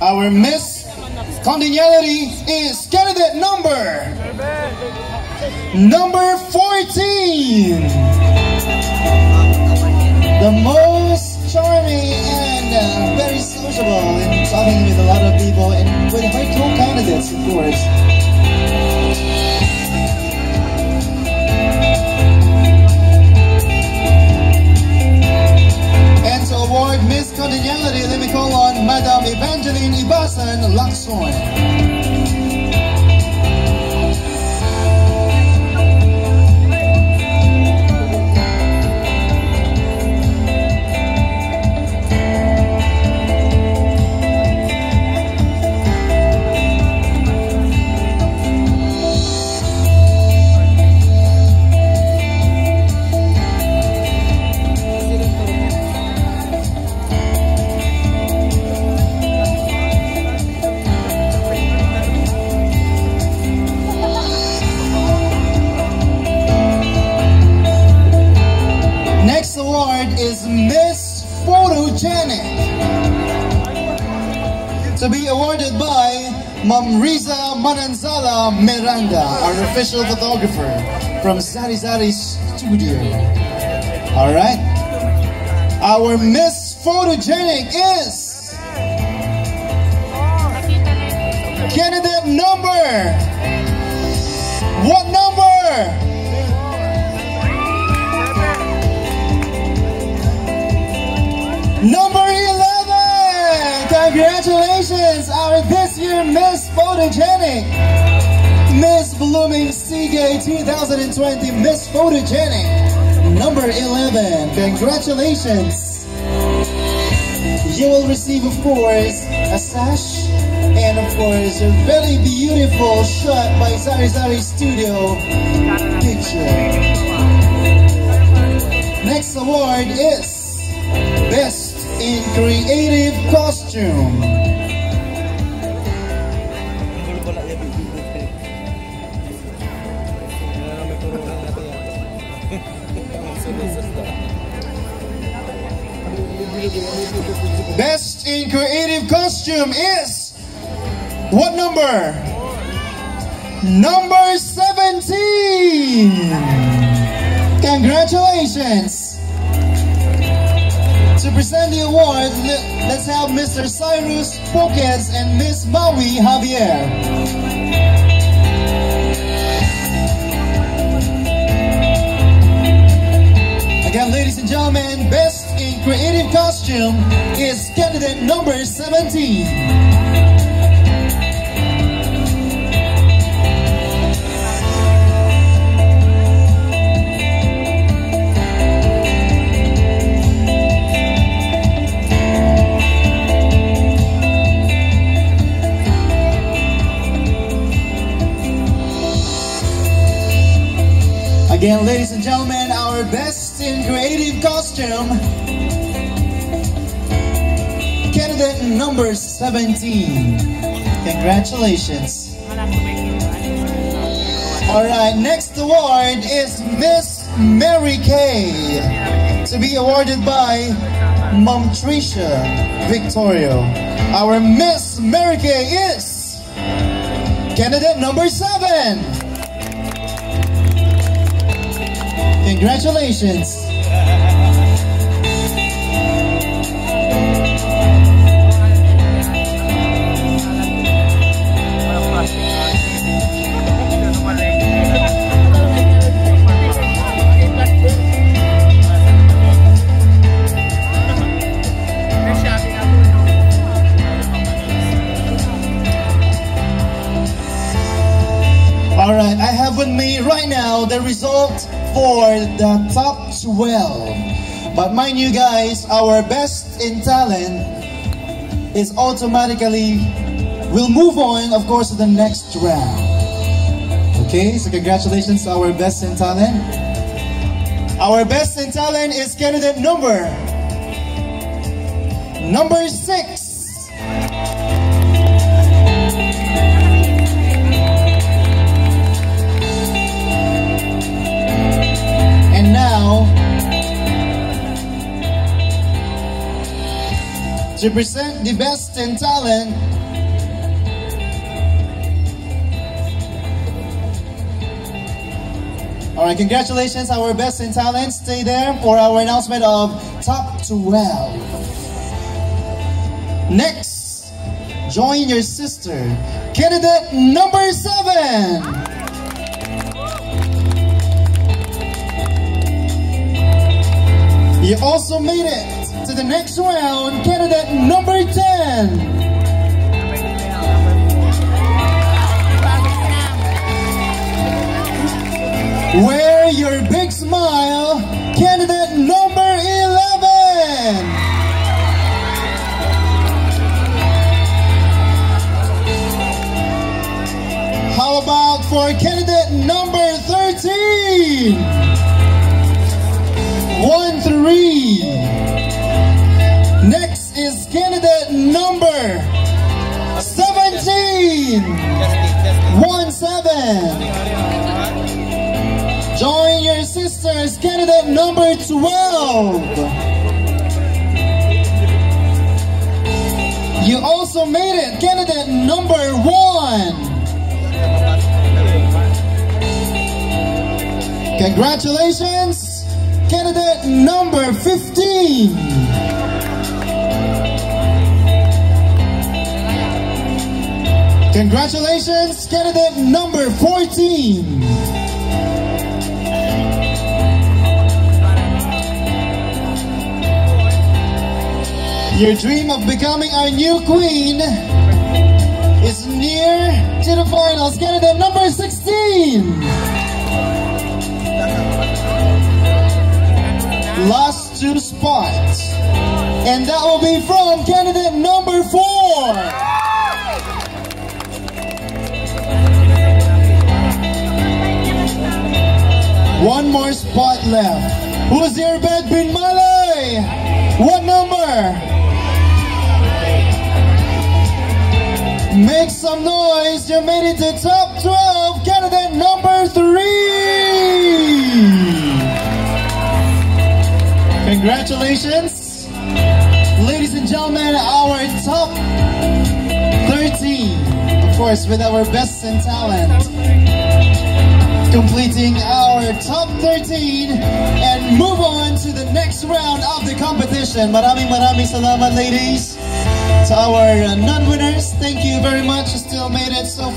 Our Miss Congeniality is candidate number 14. The most charming and very sociable and talking with a lot of people and with her co-candidates, of course. And to award Miss Congeniality, let me call on Madam Evangeline Ibasan Lacson. Is Miss Photogenic, to be awarded by Ma'am Riza Mananzala Miranda, our official photographer from Zari Zari Studio. Alright, our Miss Photogenic is candidate number, what number? Number 11! Congratulations, our this year Miss Photogenic, Miss Blooming Seagate 2020 Miss Photogenic, number 11. Congratulations. You will receive, of course, a sash and, of course, a very beautiful shot by Zari Zari Studio picture. Next award is Best in Creative Costume. Best in Creative Costume is what number? Number 17. Congratulations. To present the award, let's have Mr. Cyrus Poquez and Miss Maui Javier. Again, ladies and gentlemen, Best in Creative Costume is candidate number 17. Again, ladies and gentlemen, our Best in Creative Costume, candidate number 17. Congratulations. Alright, next award is Miss Mary Kay, to be awarded by Ma'am Tricia Victorio. Our Miss Mary Kay is candidate number 7. Congratulations. Alright, I have with me right now the result for the top 12. But mind you guys, our Best in Talent is automatically, will move on, of course, to the next round. Okay, so congratulations to our Best in Talent. Our Best in Talent is candidate number 6. And now, to to present the best in talent. Alright, congratulations, our best in talent. Stay there for our announcement of top 12. Next, join your sister, candidate number 7. You also made it to the next round, candidate number 10. Wear your big smile, candidate number 11. How about for candidate number 13? 1-3. Next is candidate number 17. 1-7. Join your sisters, candidate number 12. You also made it, candidate number 1. Congratulations, candidate number 15. Congratulations, candidate number 14. Your dream of becoming our new queen is near to the finals. Candidate number 16. Last 2 spots. And that will be from candidate number 4. One more spot left. Who's your bet, Binmaley? What number? Make some noise, you made it to top 12, candidate number 3. Congratulations. Ladies and gentlemen, our top 13, of course, with our best in talent, completing our top 13 and move on to the next round of the competition. Maraming salamat, ladies. To our non-winners, thank you very much. You still made it so far.